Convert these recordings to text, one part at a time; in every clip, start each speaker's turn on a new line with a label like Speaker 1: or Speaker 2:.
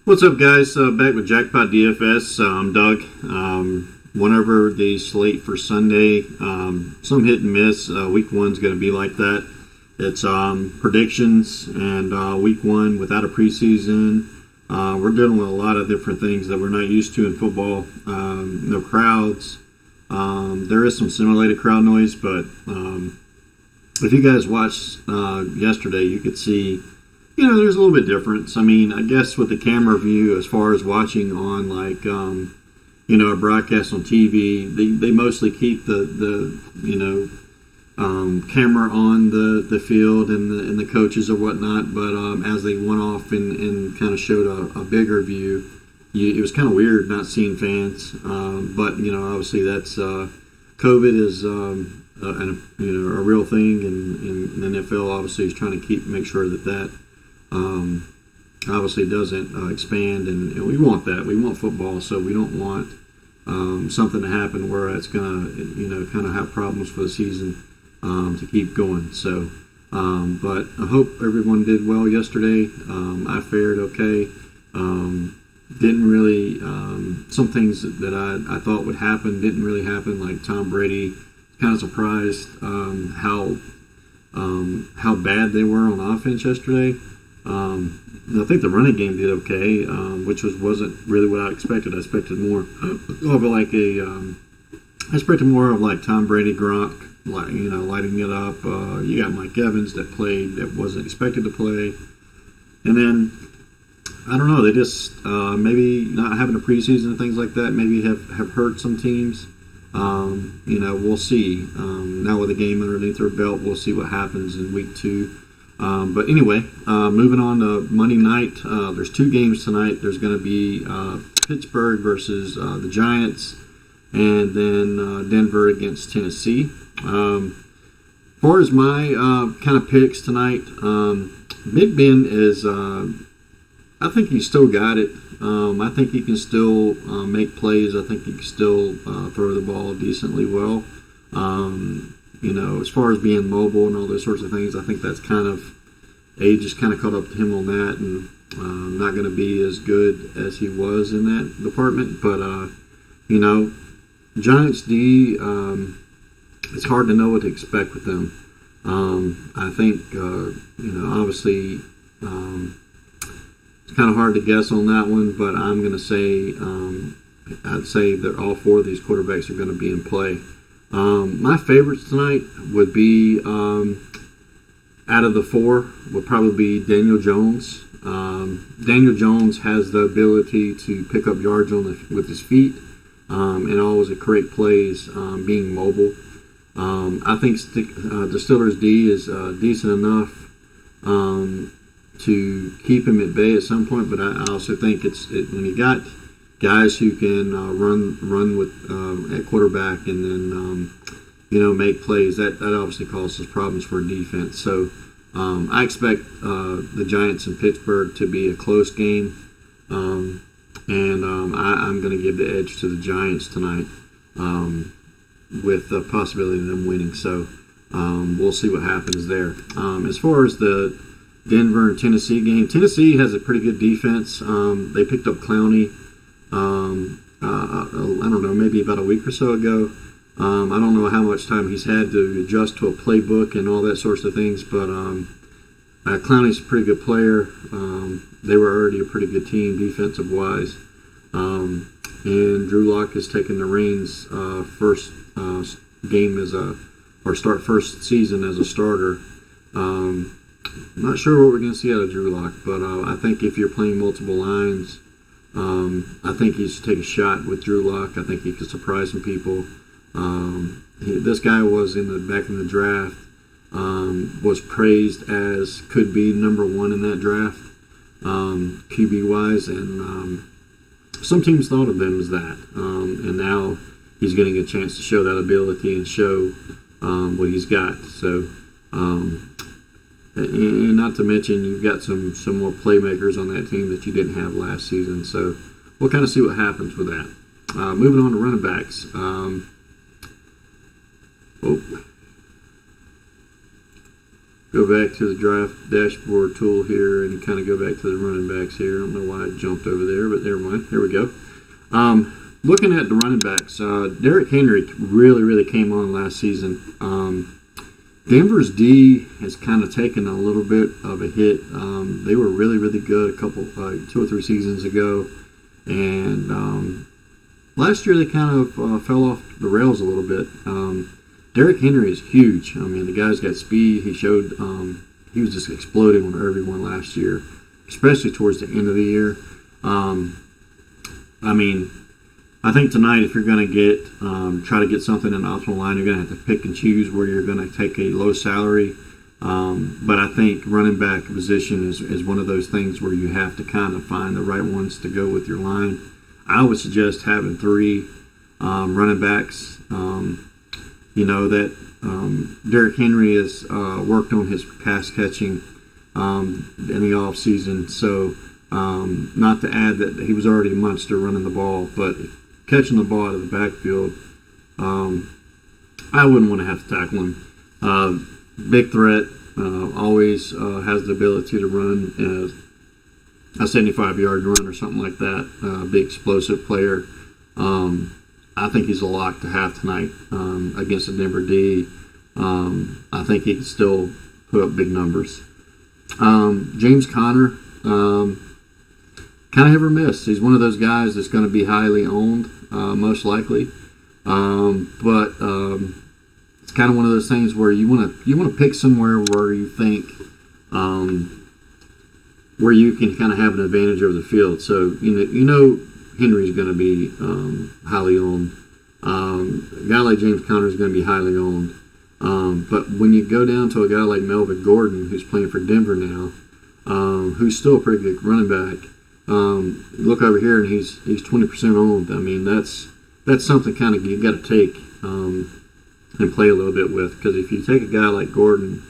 Speaker 1: What's up, guys? Back with Jackpot DFS. I'm Doug. Went over the slate for Sunday. Some hit and miss. Week one's going to be like that. It's predictions, and week one without a preseason. We're dealing with a lot of different things that we're not used to in football. No crowds. There is some simulated crowd noise, but if you guys watched yesterday, you could see there's a little bit difference. I mean, I guess with the camera view, as far as watching on a broadcast on TV, they mostly keep the camera on the field and the coaches or whatnot. But as they went off and kind of showed a bigger view, it was kind of weird not seeing fans. But obviously that's COVID is a real thing, and the NFL obviously is trying to make sure that obviously doesn't expand, and we want that. We want football, so we don't want something to happen where it's gonna kind of have problems for the season to keep going. So, but I hope everyone did well yesterday. I fared okay. Didn't really some things that I thought would happen didn't really happen. Like Tom Brady, kind of surprised how bad they were on offense yesterday. I think the running game did okay, which wasn't really what I expected. I expected more of I expected more of like Tom Brady, Gronk, lighting it up. You got Mike Evans that played that wasn't expected to play, and then I don't know. They just maybe not having a preseason and things like that maybe have hurt some teams. We'll see. Now with a game underneath their belt, we'll see what happens in week two. But anyway, moving on to Monday night, there's two games tonight. There's going to be Pittsburgh versus the Giants, and then Denver against Tennessee. As far as my kind of picks tonight, Big Ben is, I think he's still got it. I think he can still make plays. I think he can still throw the ball decently well. As far as being mobile and all those sorts of things, I think that's kind of age has kind of caught up to him on that, and not going to be as good as he was in that department. But Giants D, it's hard to know what to expect with them. I think obviously it's kind of hard to guess on that one, but I'm going to say I'd say that all four of these quarterbacks are going to be in play. My favorites tonight would be, out of the four, would probably be Daniel Jones. Daniel Jones has the ability to pick up yards with his feet and always create plays, being mobile. I think the Steelers' D is decent enough to keep him at bay at some point, but I also think when you got guys who can run with at quarterback and then make plays, that obviously causes problems for defense. So I expect the Giants and Pittsburgh to be a close game, and I'm going to give the edge to the Giants tonight, with the possibility of them winning. So we'll see what happens there. As far as the Denver and Tennessee game, Tennessee has a pretty good defense. They picked up Clowney. I don't know, maybe about a week or so ago. I don't know how much time he's had to adjust to a playbook and all that sorts of things, but Clowney's a pretty good player. They were already a pretty good team defensive wise, and Drew Lock has taken the reins first first season as a starter. Not sure what we're going to see out of Drew Lock, but I think if you're playing multiple lines, I think he should take a shot with Drew Lock. I think he could surprise some people. This guy was back in the draft, was praised as could be number one in that draft, QB wise, and some teams thought of him as that. And now he's getting a chance to show that ability and show what he's got. So, and not to mention you've got some more playmakers on that team that you didn't have last season. So we'll kind of see what happens with that. Moving on to running backs. go back to the draft dashboard tool here and kind of go back to the running backs here. I don't know why I jumped over there, but never mind. Here we go. Looking at the running backs, Derrick Henry really came on last season. Denver's D has kind of taken a little bit of a hit. They were really good a couple, 2 or 3 seasons ago, and last year they kind of fell off the rails a little bit. Derrick Henry is huge. I mean, the guy's got speed. He showed he was just exploding on everyone last year, especially towards the end of the year. I mean, I think tonight, if you're going to get try to get something in the optimal line, you're going to have to pick and choose where you're going to take a low salary. But I think running back position is one of those things where you have to kind of find the right ones to go with your line. I would suggest having 3 running backs. Derrick Henry has worked on his pass catching in the off season, so not to add that he was already a monster running the ball, but catching the ball out of the backfield, I wouldn't want to have to tackle him. Big threat, always has the ability to run a 75-yard run or something like that. Big explosive player. I think he's a lock to have tonight against the Denver D. I think he can still put up big numbers. James Conner, kind of hit or miss. He's one of those guys that's going to be highly owned, most likely. But it's kind of one of those things where you want to pick somewhere where you think where you can kind of have an advantage over the field. So you know Henry's going to be highly owned. A guy like James Conner is going to be highly owned. But when you go down to a guy like Melvin Gordon, who's playing for Denver now, who's still a pretty good running back, look over here and he's 20% owned. I mean, that's something kind of you got to take and play a little bit with, because if you take a guy like Gordon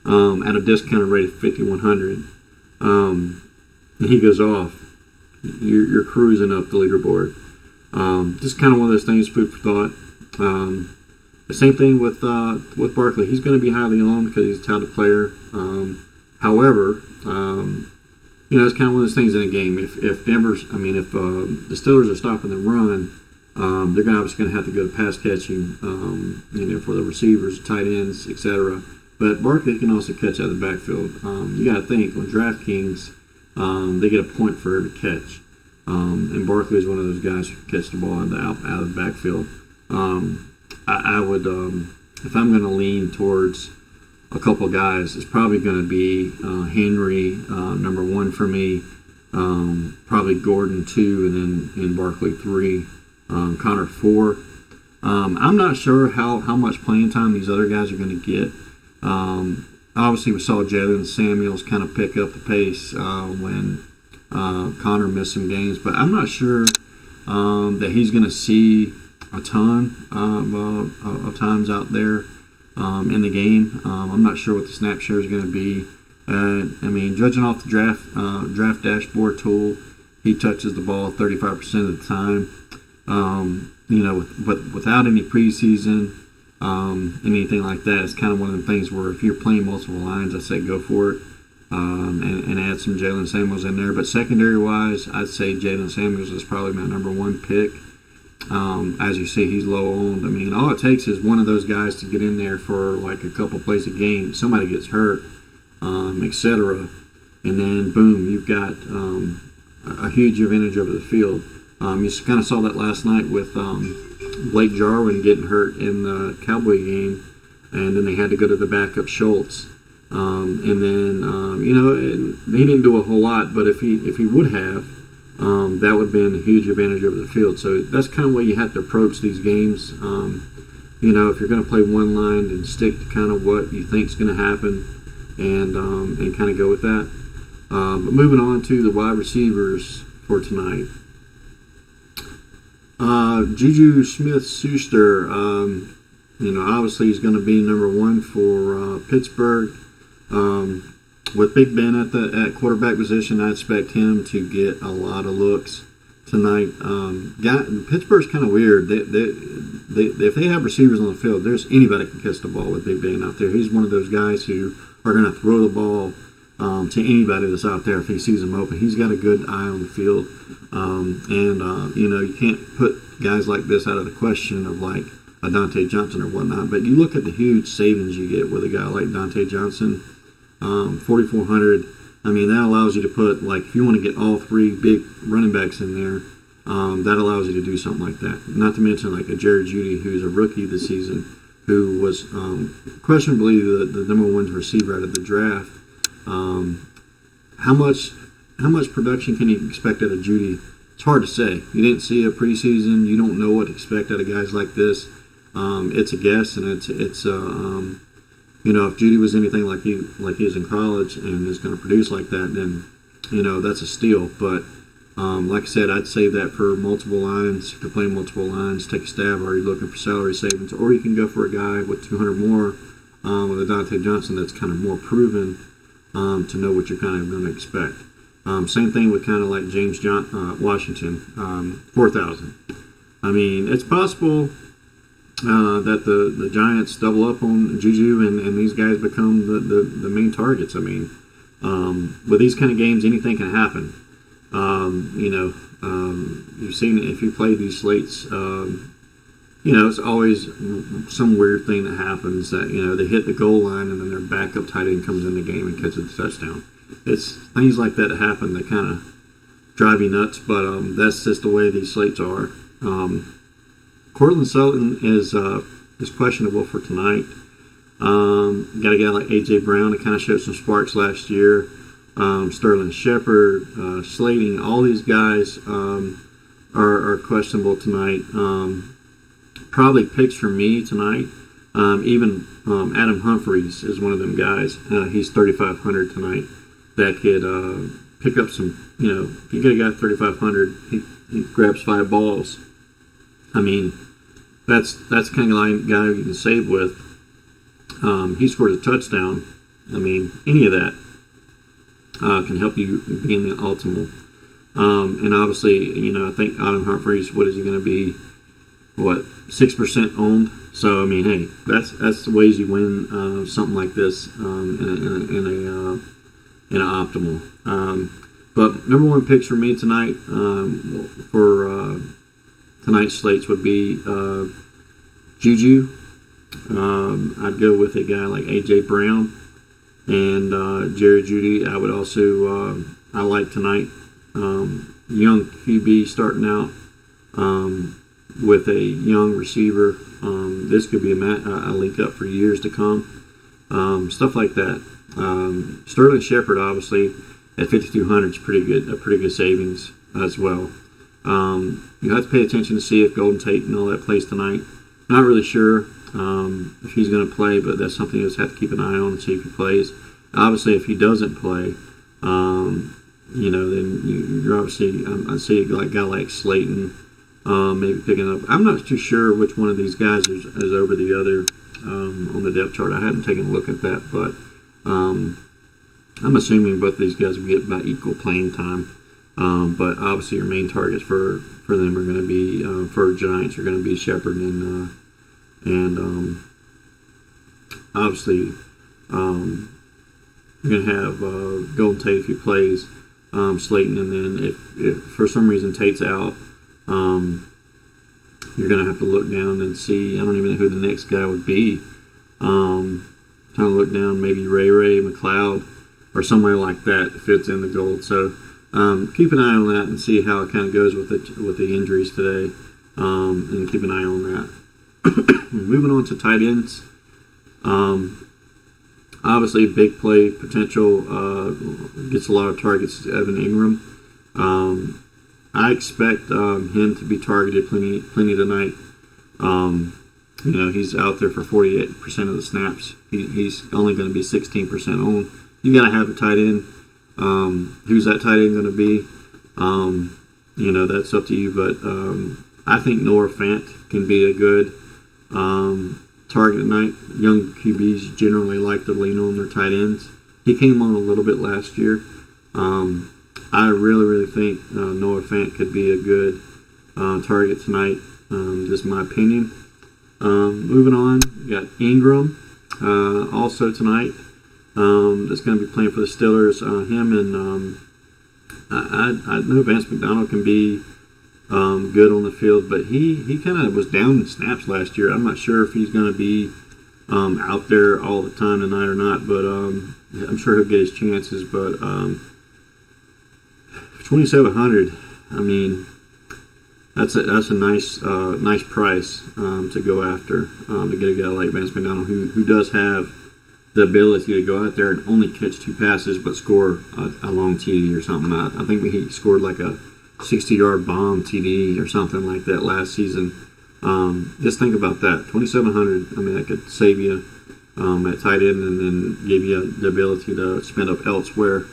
Speaker 1: at a discounted rate of 5,100 and he goes off, you're cruising up the leaderboard. Just kind of one of those things, food for thought. The same thing with Barkley. He's going to be highly owned because he's a talented player. However, it's kind of one of those things in a game. If the Steelers are stopping the run, they're obviously going to have to go to pass catching, for the receivers, tight ends, etc. But Barkley can also catch out of the backfield. You got to think, on DraftKings, they get a point for every catch. And Barkley is one of those guys who can catch the ball out of the backfield. I would, if I'm going to lean towards a couple guys, it's probably going to be Henry, number 1 for me, probably Gordon 2, and then Barkley 3, Conner 4. I'm not sure how much playing time these other guys are going to get. Obviously, we saw Jalen Samuels kind of pick up the pace when Conner missed some games, but I'm not sure that he's going to see a ton of times out there in the game. I'm not sure what the snap share is going to be. Judging off the draft dashboard tool, he touches the ball 35% of the time. But without any preseason, anything like that, it's kind of one of the things where if you're playing multiple lines, I say go for it. And add some Jalen Samuels in there. But secondary-wise, I'd say Jalen Samuels is probably my number 1 pick. As you see, he's low owned. I mean, all it takes is one of those guys to get in there for like a couple plays a game. Somebody gets hurt, etc. And then, boom, you've got a huge advantage over the field. You kind of saw that last night with Blake Jarwin getting hurt in the Cowboy game, and then they had to go to the backup Schultz. And then he didn't do a whole lot, but if he would have, that would have been a huge advantage over the field. So that's kind of where you have to approach these games. If you're going to play one line, then stick to kind of what you think is going to happen, and kind of go with that. But moving on to the wide receivers for tonight. Juju Smith-Schuster, obviously he's going to be number 1 for Pittsburgh. With Big Ben at quarterback position, I expect him to get a lot of looks tonight. Pittsburgh's kind of weird. If they have receivers on the field, there's anybody can catch the ball with Big Ben out there. He's one of those guys who are going to throw the ball to anybody that's out there if he sees them open. He's got a good eye on the field, you can't put guys like this out of the question of like a Dante Johnson or whatnot. But you look at the huge savings you get with a guy like Dante Johnson, 4,400. I mean, that allows you to put, like, if you want to get all three big running backs in there, that allows you to do something like that. Not to mention like a Jared Jeudy, who's a rookie this season, who was questionably the number one receiver out of the draft. How much production can you expect out of Jeudy? It's hard to say. You didn't see a preseason. You don't know what to expect out of guys like this. It's a guess, and it's if Jeudy was anything like he is in college and is going to produce like that, then that's a steal. But like I said, I'd save that for multiple lines. You can play multiple lines, take a stab. Are you looking for salary savings, or you can go for a guy with 200 more with a Dante Johnson that's kind of more proven to know what you're kind of going to expect. Same thing with kind of like James Washington, 4,000. I mean, it's possible that the Giants double up on Juju and these guys become the main targets. I mean, with these kind of games, anything can happen. You've seen it if you play these slates. It's always some weird thing that happens that they hit the goal line and then their backup tight end comes in the game and catches the touchdown. It's things like that happen that kind of drive you nuts, but that's just the way these slates are. Cortland Sutton is questionable for tonight. Got a guy like A.J. Brown that kind of showed some sparks last year. Sterling Shepard, Slayton, all these guys are questionable tonight. Probably picks for me tonight. Even Adam Humphries is one of them guys. He's 3,500 tonight. That could pick up some. If you get a guy 3,500, he grabs 5 balls. I mean, that's the kind of guy you can save with. He scores a touchdown. I mean, any of that can help you be in the ultimate. And obviously, I think Adam Humphries, what is he going to be? 6% owned? So I mean, hey, that's the ways you win something like this in an optimal. But number one picks for me tonight for tonight's slates would be Juju. I'd go with a guy like A.J. Brown and Jared Jeudy. I would also I like tonight young QB starting out with a young receiver. This could be a link up for years to come. Stuff like that. Sterling Shepard, obviously, at 5,200 is pretty good. A pretty good savings as well. You have to pay attention to see if Golden Tate and all that plays tonight. Not really sure if he's going to play, but that's something you just have to keep an eye on and see if he plays. Obviously, if he doesn't play, then you're obviously I see a guy like Slayton maybe picking up. I'm not too sure which one of these guys is over the other on the depth chart. I haven't taken a look at that, but I'm assuming both of these guys will get about equal playing time. But obviously, your main targets for them are going to be for Giants are going to be Shepard and obviously you're going to have Golden Tate if he plays, Slayton, and then if for some reason Tate's out, you're going to have to look down and see. I don't even know who the next guy would be. Trying to look down, maybe Ray McLeod or somewhere like that fits in the gold. So keep an eye on that and see how it kind of goes with the injuries today, and keep an eye on that. Moving on to tight ends. Obviously, big play potential, gets a lot of targets. Evan Ingram. I expect him to be targeted plenty tonight. He's out there for 48% of the snaps. He's only going to be 16% owned. You got to have a tight end. Who's that tight end going to be? That's up to you. But I think Noah Fant can be a good target tonight. Young QBs generally like to lean on their tight ends. He came on a little bit last year. I really think Noah Fant could be a good target tonight. Just my opinion. Moving on, we got Ingram also tonight that's going to be playing for the Steelers. Him and I know Vance McDonald can be good on the field, but he kind of was down in snaps last year. I'm not sure if he's going to be out there all the time tonight or not, but I'm sure he'll get his chances. But 2,700, I mean, that's a nice price to go after, to get a guy like Vance McDonald who does have the ability to go out there and only catch 2 passes but score a long TD or something. I think he scored like a 60-yard bomb TD or something like that last season. Just think about that. 2,700. I mean, that could save you at tight end and then give you the ability to spend up elsewhere.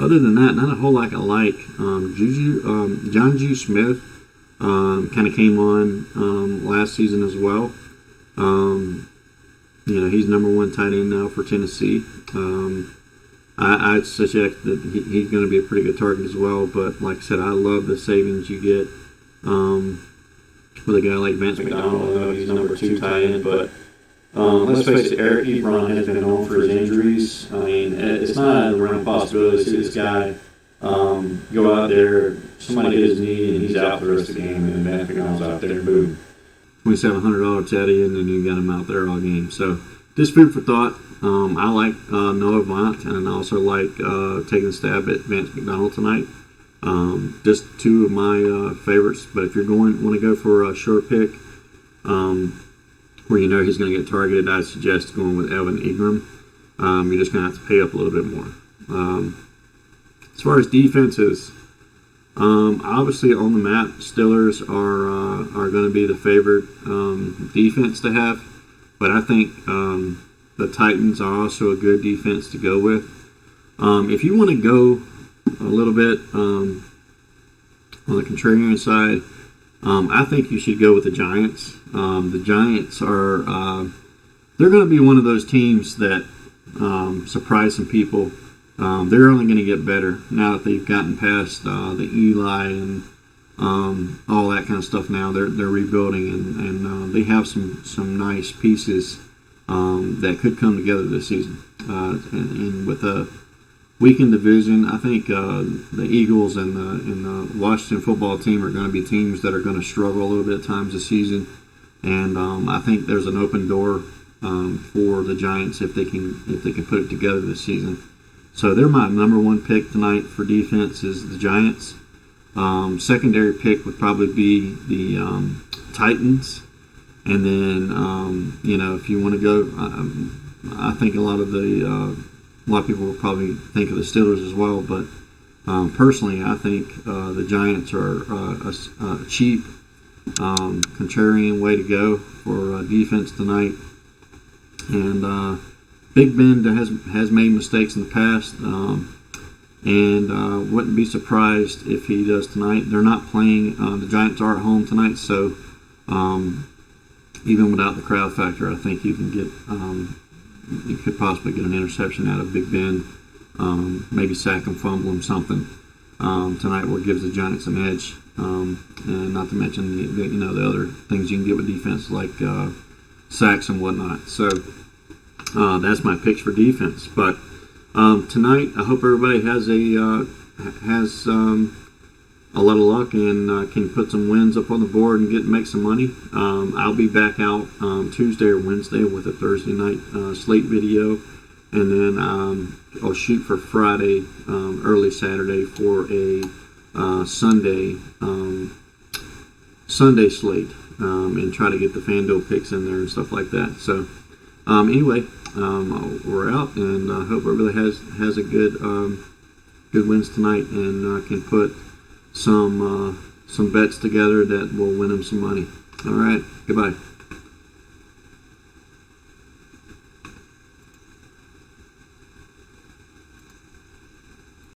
Speaker 1: Other than that, not a whole lot I like. Jonnu Smith kind of came on last season as well. He's number 1 tight end now for Tennessee. I'd suggest that he's going to be a pretty good target as well. But like I said, I love the savings you get with a guy like Vance McDonald. I know he's number 2 tight end, but let's face it, Eric Ebron has been known for his injuries. I mean, it's not a random possibility to see this guy go out there, somebody hit his knee, and he's out the rest of the game, and Vance McDonald's out there, boom. $2,700 Teddy, and then you got him out there all game. So just food for thought. I like Noah Fant, and I also like taking a stab at Vance McDonald tonight. Just 2 of my favorites. But if you're want to go for a short pick, where you know he's going to get targeted, I suggest going with Evan Ingram. You're just going to have to pay up a little bit more. As far as defenses, obviously on the map, Steelers are going to be the favorite defense to have, but I think the Titans are also a good defense to go with. If you want to go a little bit on the contrarian side, I think you should go with the Giants. The Giants they're going to be one of those teams that surprise some people. They're only going to get better now that they've gotten past the Eli and all that kind of stuff. Now they're rebuilding, and they have some nice pieces that could come together this season. And with a weakened division, I think the Eagles and the Washington football team are going to be teams that are going to struggle a little bit at times this season. And I think there's an open door for the Giants if they can put it together this season. So they're my number 1 pick tonight for defense is the Giants. Secondary pick would probably be the Titans. And then, if you want to go, I think a lot of people will probably think of the Steelers as well. But personally, I think the Giants are a cheap, contrarian way to go for defense tonight. And Big Ben has made mistakes in the past, and wouldn't be surprised if he does tonight. They're not playing. The Giants are at home tonight, so even without the crowd factor, I think you can get you could possibly get an interception out of Big Ben, maybe sack him, fumble him, something tonight, what gives the Giants an edge. And not to mention the other things you can get with defense like sacks and whatnot. So that's my picks for defense. But tonight, I hope everybody has a lot of luck and can put some wins up on the board and make some money. I'll be back out Tuesday or Wednesday with a Thursday night slate video, and then I'll shoot for Friday, early Saturday for a Sunday slate, and try to get the FanDuel picks in there and stuff like that. So anyway, we're out, and I hope everybody has a good wins tonight and can put some bets together that will win them some money. All right, goodbye.